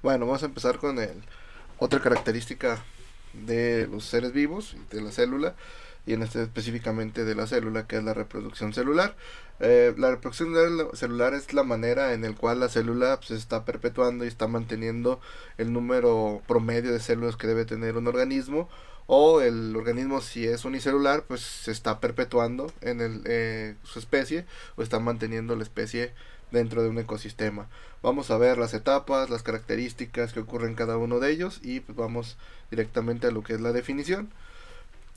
Bueno, vamos a empezar con otra característica de los seres vivos, de la célula, y en este específicamente de la célula, que es la reproducción celular. La reproducción celular es la manera en la cual la célula se está perpetuando y está manteniendo el número promedio de células que debe tener un organismo, o el organismo, si es unicelular, pues se está perpetuando en su especie, o está manteniendo la especie dentro de un ecosistema. Vamos a ver las etapas, las características que ocurren en cada uno de ellos, y pues vamos directamente a lo que es la definición.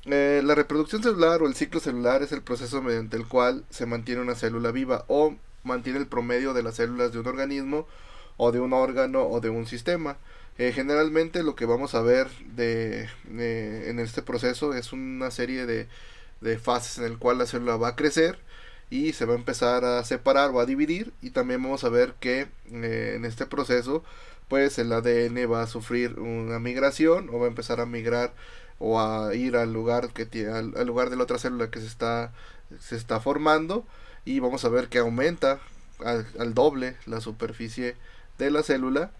La reproducción celular o el ciclo celular es el proceso mediante el cual se mantiene una célula viva o mantiene el promedio de las células de un organismo o de un órgano o de un sistema. Generalmente lo que vamos a ver en este proceso es una serie de fases en el cual la célula va a crecer y se va a empezar a separar o a dividir, y también vamos a ver que en este proceso pues el ADN va a sufrir una migración o va a empezar a migrar o a ir al lugar al lugar de la otra célula que se está formando, y vamos a ver que aumenta al doble la superficie de la célula,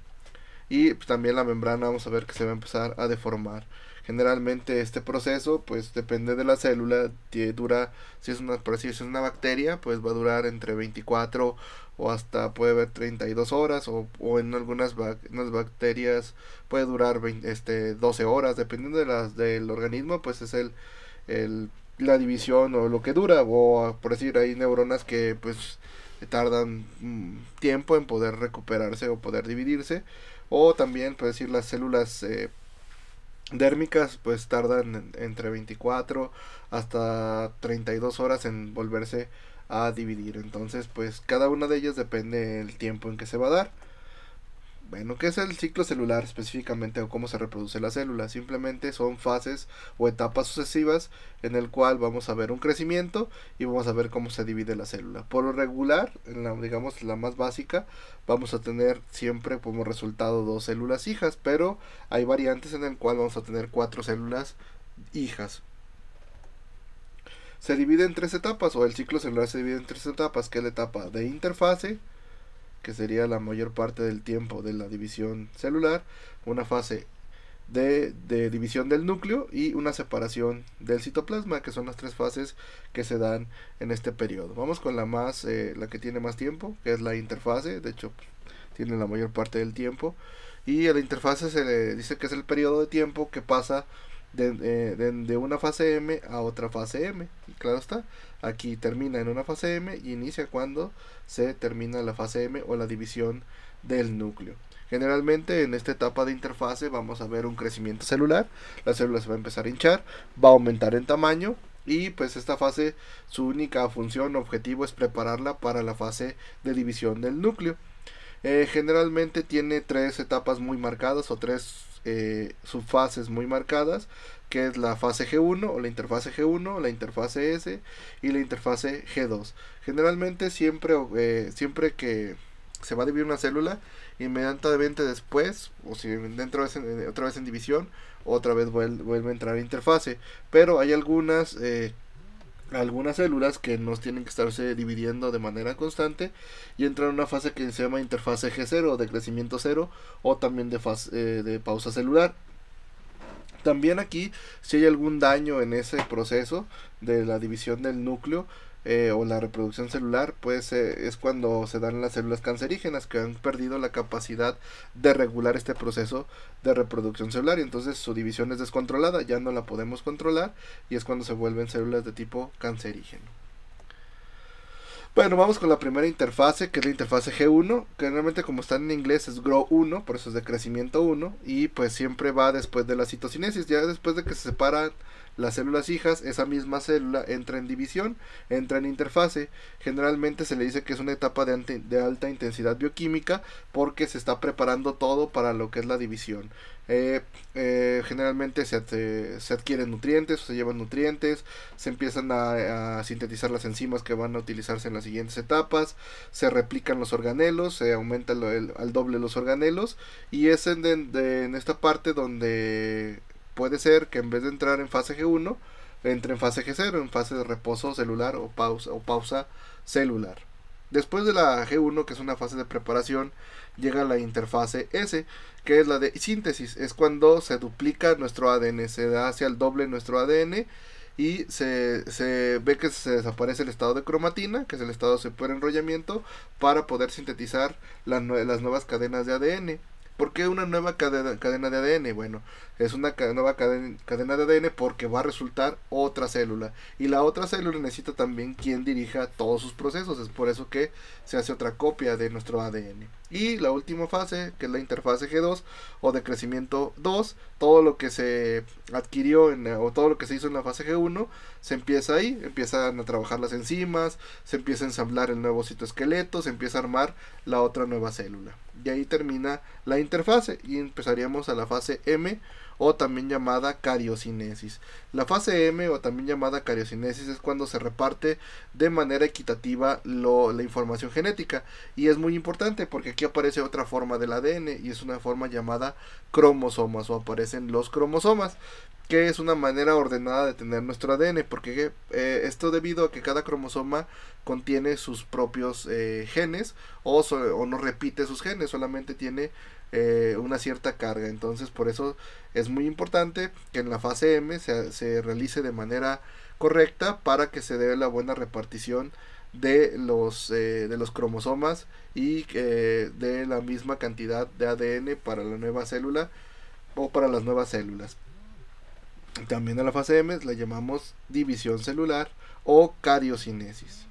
y pues, también la membrana vamos a ver que se va a empezar a deformar. Generalmente este proceso pues depende de la célula, dura, si es una, por así decirlo, una bacteria, pues va a durar entre 24 o hasta puede haber 32 horas, o en unas bacterias puede durar 12 horas, dependiendo del organismo, pues es el, la división o lo que dura, o por decir, hay neuronas que pues tardan tiempo en poder recuperarse o poder dividirse, o también, por decir, las células dérmicas pues tardan entre 24 hasta 32 horas en volverse a dividir. Entonces pues cada una de ellas depende del tiempo en que se va a dar. Bueno, ¿qué es el ciclo celular específicamente, o cómo se reproduce la célula? Simplemente son fases o etapas sucesivas en el cual vamos a ver un crecimiento y vamos a ver cómo se divide la célula. Por lo regular, en digamos la más básica, vamos a tener siempre como resultado dos células hijas, pero hay variantes en el cual vamos a tener cuatro células hijas. Se divide en tres etapas, o el ciclo celular se divide en tres etapas, que es la etapa de interfase, que sería la mayor parte del tiempo de la división celular, una fase de división del núcleo y una separación del citoplasma, que son las tres fases que se dan en este periodo. Vamos con la que tiene más tiempo, que es la interfase, de hecho tiene la mayor parte del tiempo, y a la interfase se le dice que es el periodo de tiempo que pasa de una fase M a otra fase M. Y claro está, aquí termina en una fase M y inicia cuando se termina la fase M o la división del núcleo. Generalmente en esta etapa de interfase vamos a ver un crecimiento celular, la célula se va a empezar a hinchar, va a aumentar en tamaño, y pues esta fase, su única función o objetivo es prepararla para la fase de división del núcleo. Generalmente tiene tres etapas muy marcadas, o tres subfases muy marcadas, que es la fase G1 o la interfase G1, la interfase S y la interfase G2. Generalmente siempre que se va a dividir una célula, inmediatamente después, o si dentro de otra vez en división, otra vez vuelve a entrar a interfase. Pero hay algunas células que nos tienen que estarse dividiendo de manera constante y entran en una fase que se llama interfase G0, de crecimiento cero, o también de pausa celular. También aquí, si hay algún daño en ese proceso de la división del núcleo, o la reproducción celular, pues es cuando se dan las células cancerígenas, que han perdido la capacidad de regular este proceso de reproducción celular, y entonces su división es descontrolada, ya no la podemos controlar, y es cuando se vuelven células de tipo cancerígeno. Bueno, vamos con la primera interfase, que es la interfase G1, que realmente, como está en inglés, es Grow 1, por eso es de crecimiento 1, y pues siempre va después de la citocinesis. Ya después de que se separan las células hijas, esa misma célula entra en división, entra en interfase. Generalmente se le dice que es una etapa de alta intensidad bioquímica, porque se está preparando todo para lo que es la división. Generalmente se adquieren nutrientes, se llevan nutrientes, se empiezan a sintetizar las enzimas que van a utilizarse en las siguientes etapas, se replican los organelos, se aumenta al doble los organelos, y es en esta parte donde puede ser que en vez de entrar en fase G1, entre en fase G0, en fase de reposo celular o pausa celular. Después de la G1, que es una fase de preparación, llega la interfase S, que es la de síntesis. Es cuando se duplica nuestro ADN, se da hacia el doble nuestro ADN y se ve que se desaparece el estado de cromatina, que es el estado de superenrollamiento, para poder sintetizar las nuevas cadenas de ADN. ¿Por qué una nueva cadena de ADN? Bueno, es una nueva cadena de ADN porque va a resultar otra célula. Y la otra célula necesita también quien dirija todos sus procesos. Es por eso que se hace otra copia de nuestro ADN. Y la última fase, que es la interfase G2 o de crecimiento 2, todo lo que se adquirió o todo lo que se hizo en la fase G1 se empieza ahí, empiezan a trabajar las enzimas, se empieza a ensamblar el nuevo citoesqueleto, se empieza a armar la otra nueva célula. Y ahí termina la interfase y empezaríamos a la fase M, o también llamada cariocinesis. La fase M, o también llamada cariocinesis, es cuando se reparte de manera equitativa la información genética, y es muy importante porque aquí aparece otra forma del ADN y es una forma llamada cromosomas, o aparecen los cromosomas, que es una manera ordenada de tener nuestro ADN, porque esto debido a que cada cromosoma contiene sus propios genes, o no repite sus genes, solamente tiene una cierta carga. Entonces por eso es muy importante que en la fase M se realice de manera correcta para que se dé la buena repartición de los cromosomas y de la misma cantidad de ADN para la nueva célula o para las nuevas células. También a la fase M la llamamos división celular o cariocinesis.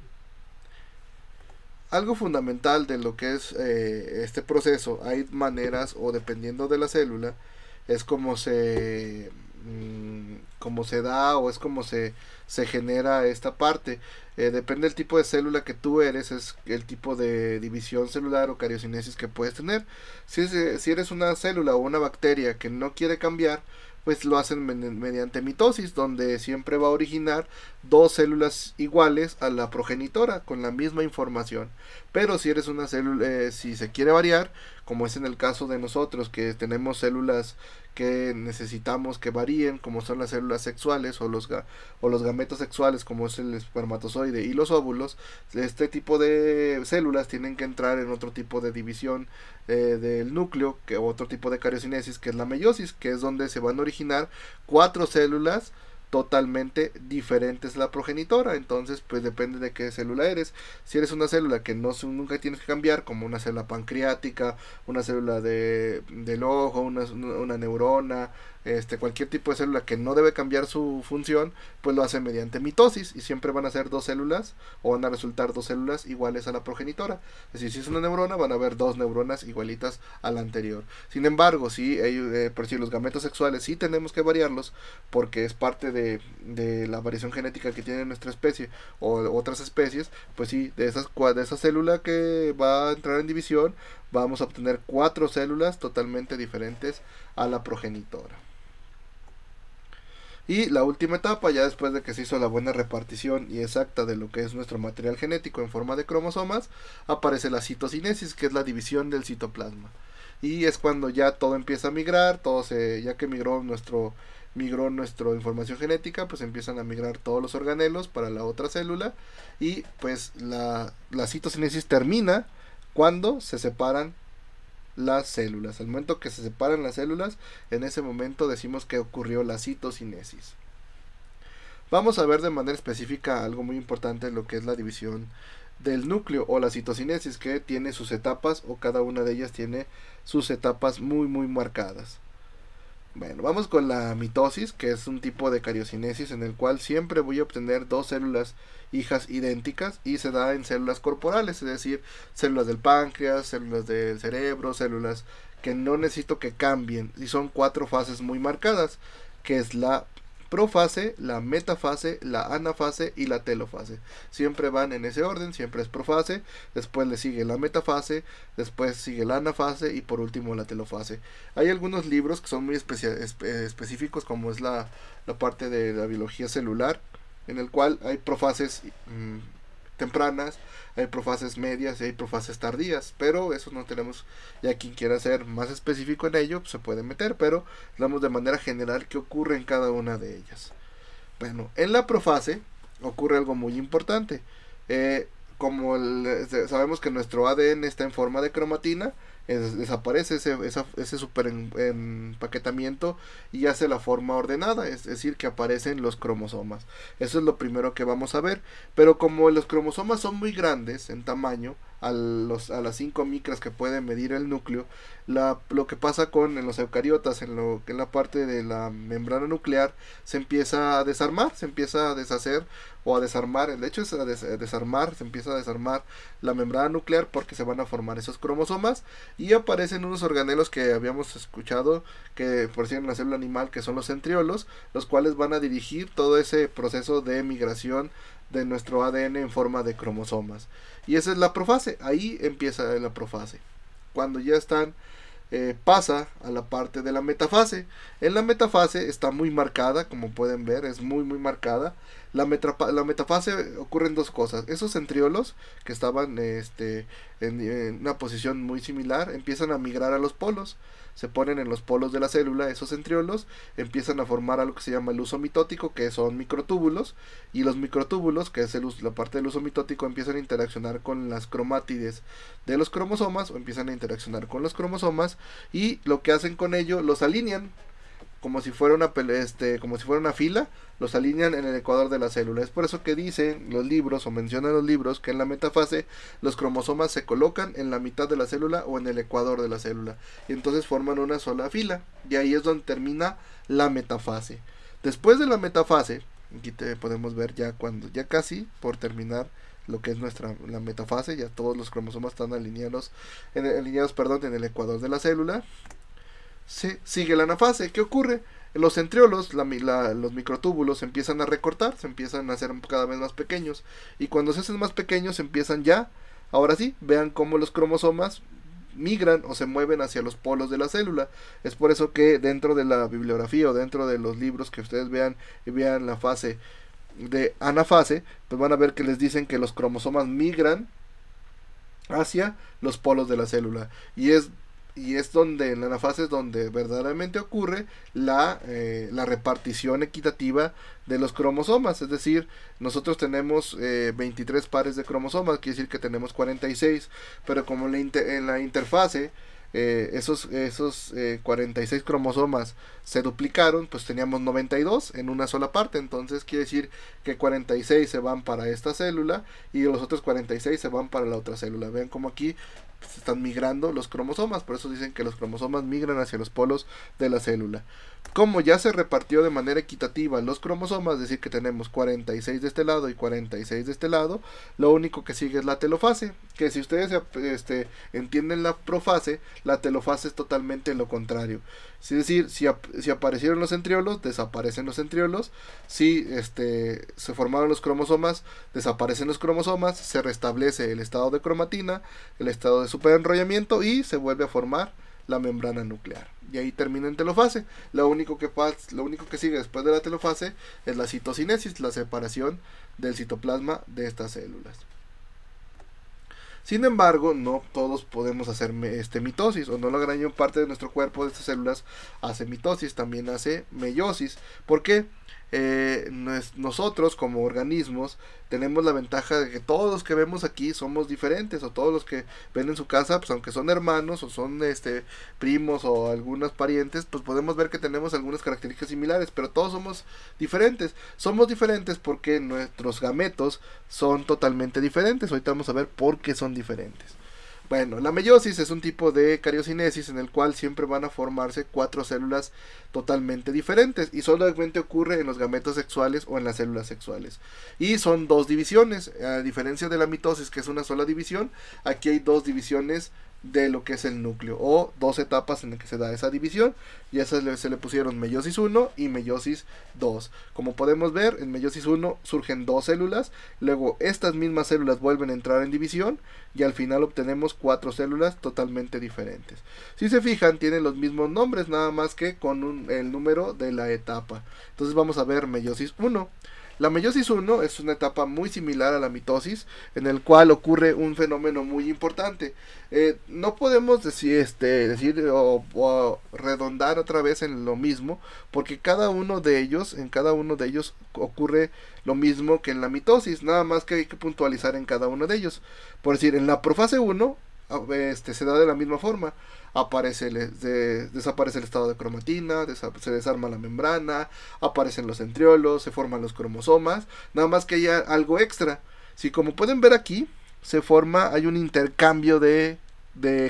Algo fundamental de lo que es este proceso, hay maneras, o dependiendo de la célula, es como se da, o es como se genera esta parte. Depende del tipo de célula que tú eres, es el tipo de división celular o cariocinesis que puedes tener. Si eres una célula o una bacteria que no quiere cambiar, pues lo hacen mediante mitosis, donde siempre va a originar dos células iguales a la progenitora con la misma información. Pero si eres una célula, si se quiere variar, como es en el caso de nosotros, que tenemos células que necesitamos que varíen, como son las células sexuales o los gametos sexuales, como es el espermatozoide y los óvulos, este tipo de células tienen que entrar en otro tipo de división del núcleo, que otro tipo de cariocinesis, que es la meiosis, que es donde se van a originar 4 células totalmente diferentes a la progenitora. Entonces pues depende de qué célula eres. Si eres una célula que nunca tienes que cambiar, como una célula pancreática, una célula del ojo, una neurona, cualquier tipo de célula que no debe cambiar su función, pues lo hace mediante mitosis, y siempre van a ser dos células, o van a resultar dos células iguales a la progenitora. Es decir, si es una neurona, van a haber dos neuronas igualitas a la anterior. Sin embargo, por si los gametos sexuales sí tenemos que variarlos, porque es parte de la variación genética que tiene nuestra especie o otras especies, pues sí, de esa célula que va a entrar en división, vamos a obtener 4 células totalmente diferentes a la progenitora. Y la última etapa, ya después de que se hizo la buena repartición y exacta de lo que es nuestro material genético en forma de cromosomas, aparece la citocinesis, que es la división del citoplasma. Y es cuando ya todo empieza a migrar, ya que migró nuestra información genética, pues empiezan a migrar todos los organelos para la otra célula, y pues la citocinesis termina cuando se separan las células. Al momento que se separan las células, en ese momento decimos que ocurrió la citocinesis. Vamos a ver de manera específica algo muy importante, lo que es la división del núcleo o la citocinesis, que tiene sus etapas, o cada una de ellas tiene sus etapas muy marcadas. Bueno, vamos con la mitosis, que es un tipo de cariocinesis en el cual siempre voy a obtener dos células hijas idénticas, y se da en células corporales, es decir, células del páncreas, células del cerebro, células que no necesito que cambien, y son 4 fases muy marcadas, que es la profase, la metafase, la anafase y la telofase. Siempre van en ese orden, siempre es profase, después le sigue la metafase, después sigue la anafase y por último la telofase. Hay algunos libros que son muy específicos, como es la parte de la biología celular, en el cual hay profases tempranas, hay profases medias y hay profases tardías, pero eso no tenemos, ya quien quiera ser más específico en ello pues se puede meter, pero hablamos de manera general qué ocurre en cada una de ellas. Bueno, en la profase ocurre algo muy importante. como sabemos que nuestro ADN está en forma de cromatina, desaparece ese super empaquetamiento y hace la forma ordenada, es decir, que aparecen los cromosomas. Eso es lo primero que vamos a ver. Pero como los cromosomas son muy grandes en tamaño, a las 5 micras que puede medir el núcleo, lo que pasa en los eucariotas, en la parte de la membrana nuclear, se empieza a desarmar, se empieza a deshacer o a desarmar. El hecho es desarmar, se empieza a desarmar la membrana nuclear porque se van a formar esos cromosomas y aparecen unos organelos que habíamos escuchado que por en la célula animal, que son los centriolos, los cuales van a dirigir todo ese proceso de migración de nuestro ADN en forma de cromosomas. Y esa es la profase, ahí empieza la profase. Cuando ya están, pasa a la parte de la metafase. En la metafase está muy marcada, como pueden ver, es muy marcada. La metafase ocurren dos cosas. Esos centriolos que estaban en una posición muy similar empiezan a migrar a los polos. Se ponen en los polos de la célula, esos centriolos empiezan a formar algo que se llama el uso mitótico, que son microtúbulos, y los microtúbulos, que es la parte del uso mitótico, empiezan a interaccionar con las cromátides de los cromosomas, o empiezan a interaccionar con los cromosomas, y lo que hacen con ello, los alinean como si fuera una fila, los alinean en el ecuador de la célula. Es por eso que dicen los libros o mencionan los libros que en la metafase los cromosomas se colocan en la mitad de la célula o en el ecuador de la célula y entonces forman una sola fila y ahí es donde termina la metafase. Después de la metafase, aquí podemos ver ya casi por terminar lo que es la metafase, ya todos los cromosomas están alineados en el ecuador de la célula. Sigue la anafase. ¿Qué ocurre? Los centriolos, los microtúbulos, se empiezan a recortar, se empiezan a hacer cada vez más pequeños. Y cuando se hacen más pequeños, empiezan ya, ahora sí, vean cómo los cromosomas migran o se mueven hacia los polos de la célula. Es por eso que dentro de la bibliografía o dentro de los libros que ustedes vean y vean la fase de anafase, pues van a ver que les dicen que los cromosomas migran hacia los polos de la célula. Y es donde en la anafase es donde verdaderamente ocurre la repartición equitativa de los cromosomas. Es decir, nosotros tenemos 23 pares de cromosomas, quiere decir que tenemos 46, pero como en la interfase esos 46 cromosomas se duplicaron, pues teníamos 92 en una sola parte. Entonces quiere decir que 46 se van para esta célula y los otros 46 se van para la otra célula. Vean como aquí se están migrando los cromosomas, por eso dicen que los cromosomas migran hacia los polos de la célula. Como ya se repartió de manera equitativa los cromosomas, es decir que tenemos 46 de este lado y 46 de este lado, lo único que sigue es la telofase, que si ustedes entienden la profase, la telofase es totalmente lo contrario. Es decir, si aparecieron los centriolos, desaparecen los centriolos. Si se formaron los cromosomas, desaparecen los cromosomas, se restablece el estado de cromatina, el estado de superenrollamiento y se vuelve a formar la membrana nuclear. Y ahí termina en telofase. Lo único que sigue después de la telofase es la citocinesis, la separación del citoplasma de estas células. Sin embargo, no todos podemos hacer mitosis, o no la gran parte de nuestro cuerpo de estas células hace mitosis, también hace meiosis. ¿Por qué? Nosotros como organismos tenemos la ventaja de que todos los que vemos aquí somos diferentes, o todos los que ven en su casa, pues aunque son hermanos o son primos o algunos parientes, pues podemos ver que tenemos algunas características similares, pero todos somos diferentes. Somos diferentes porque nuestros gametos son totalmente diferentes. Ahorita vamos a ver por qué son diferentes. Bueno, la meiosis es un tipo de cariocinesis en el cual siempre van a formarse 4 células totalmente diferentes y solamente ocurre en los gametos sexuales o en las células sexuales. Y son 2 divisiones, a diferencia de la mitosis que es una sola división, aquí hay 2 divisiones de lo que es el núcleo o 2 etapas en las que se da esa división y esas se le pusieron meiosis 1 y meiosis 2. Como podemos ver, en meiosis 1 surgen 2 células, luego estas mismas células vuelven a entrar en división y al final obtenemos 4 células totalmente diferentes. Si se fijan, tienen los mismos nombres, nada más que con el número de la etapa. Entonces vamos a ver meiosis 1. La meiosis 1 es una etapa muy similar a la mitosis, en el cual ocurre un fenómeno muy importante. No podemos decir o redondar otra vez en lo mismo, porque en cada uno de ellos ocurre lo mismo que en la mitosis, nada más que hay que puntualizar en cada uno de ellos. Por decir, en la profase 1 se da de la misma forma. Desaparece el estado de cromatina, se desarma la membrana, aparecen los centriolos, se forman los cromosomas, nada más que hay algo extra. Si como pueden ver aquí, hay un intercambio de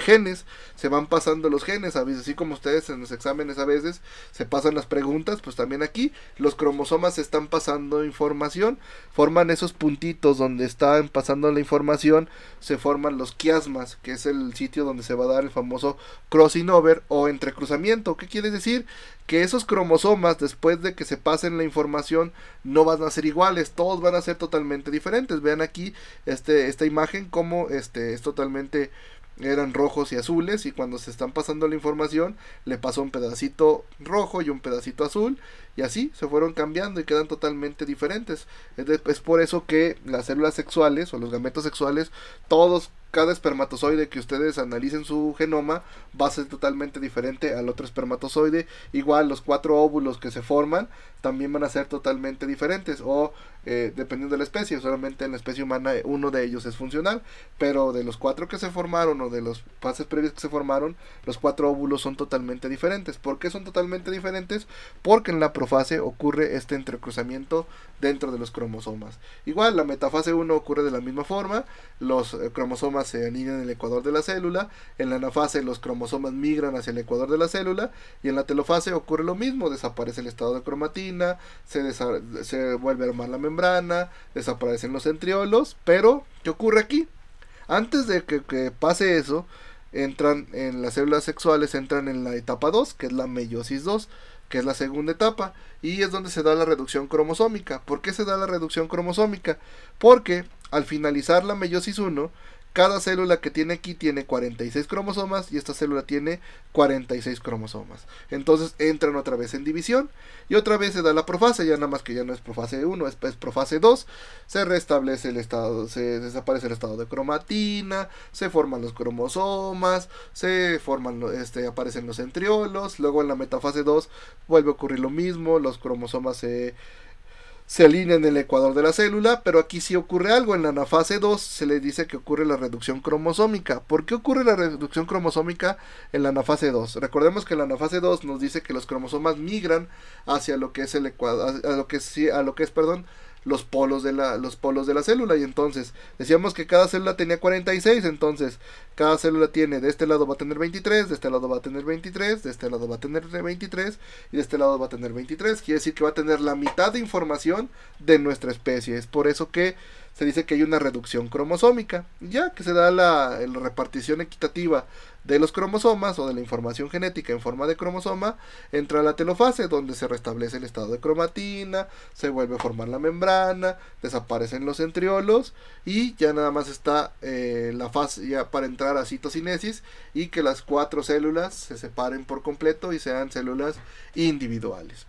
genes, se van pasando los genes, a veces, así como ustedes en los exámenes a veces se pasan las preguntas, pues también aquí los cromosomas se están pasando información, forman esos puntitos donde están pasando la información, se forman los quiasmas, que es el sitio donde se va a dar el famoso crossing over o entrecruzamiento. ¿Qué quiere decir? Que esos cromosomas, después de que se pasen la información, no van a ser iguales, todos van a ser totalmente diferentes. Vean aquí esta imagen como es totalmente, eran rojos y azules, y cuando se están pasando la información le pasó un pedacito rojo y un pedacito azul, y así se fueron cambiando y quedan totalmente diferentes. Es por eso que las células sexuales o los gametos sexuales, cada espermatozoide que ustedes analicen su genoma va a ser totalmente diferente al otro espermatozoide. Igual los 4 óvulos que se forman también van a ser totalmente diferentes, o dependiendo de la especie. Solamente en la especie humana uno de ellos es funcional, pero de los 4 que se formaron o de los fases previas que se formaron, los 4 óvulos son totalmente diferentes. ¿Por qué son totalmente diferentes? Porque en la profase ocurre este entrecruzamiento dentro de los cromosomas. Igual la metafase 1 ocurre de la misma forma, los cromosomas se alinean en el ecuador de la célula, en la anafase los cromosomas migran hacia el ecuador de la célula, y en la telofase ocurre lo mismo, desaparece el estado de cromatina, se vuelve a armar la membrana, desaparecen los centriolos. Pero ¿qué ocurre aquí? Antes de que pase eso, entran en las células sexuales, entran en la etapa 2, que es la meiosis 2, que es la segunda etapa, y es donde se da la reducción cromosómica. ¿Por qué se da la reducción cromosómica? Porque al finalizar la meiosis 1, cada célula que tiene aquí tiene 46 cromosomas y esta célula tiene 46 cromosomas. Entonces entran otra vez en división y otra vez se da la profase, ya nada más que ya no es profase 1, es profase 2. Se restablece el estado, se desaparece el estado de cromatina, se forman los cromosomas, aparecen los centriolos. Luego en la metafase 2 vuelve a ocurrir lo mismo, los cromosomas se alinea en el ecuador de la célula, pero aquí sí ocurre algo. En la anafase 2 se le dice que ocurre la reducción cromosómica. ¿Por qué ocurre la reducción cromosómica en la anafase 2? Recordemos que en la anafase 2 nos dice que los cromosomas migran hacia lo que es el ecuador, a lo que es, los polos de la célula, y entonces decíamos que cada célula tenía 46, entonces cada célula tiene, de este lado va a tener 23, de este lado va a tener 23, de este lado va a tener 23 y de este lado va a tener 23. Quiere decir que va a tener la mitad de información de nuestra especie. Es por eso que se dice que hay una reducción cromosómica, ya que se da la repartición equitativa de los cromosomas o de la información genética en forma de cromosoma. Entra la telofase, donde se restablece el estado de cromatina, se vuelve a formar la membrana, desaparecen los centriolos y ya nada más está la fase ya para entrar a citocinesis y que las 4 células se separen por completo y sean células individuales.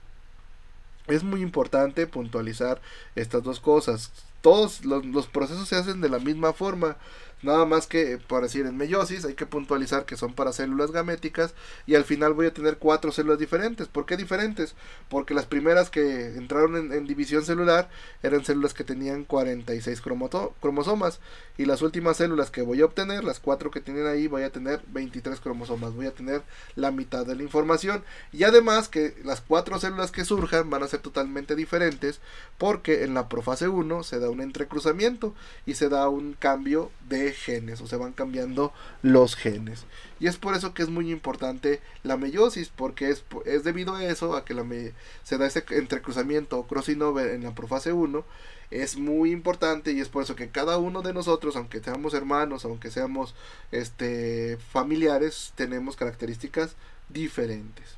Es muy importante puntualizar estas dos cosas. Todos los procesos se hacen de la misma forma, nada más que para decir en meiosis hay que puntualizar que son para células gaméticas, y al final voy a tener 4 células diferentes. ¿Por qué diferentes? Porque las primeras que entraron en división celular eran células que tenían 46 cromosomas, y las últimas células que voy a obtener, las 4 que tienen ahí, voy a tener 23 cromosomas, voy a tener la mitad de la información. Y además que las 4 células que surjan van a ser totalmente diferentes, porque en la profase 1 se da un entrecruzamiento y se da un cambio de genes, o se van cambiando los genes. Y es por eso que es muy importante la meiosis, porque es debido a eso, a que se da ese entrecruzamiento o crossing over en la profase 1. Es muy importante, y es por eso que cada uno de nosotros, aunque seamos hermanos, aunque seamos familiares, tenemos características diferentes.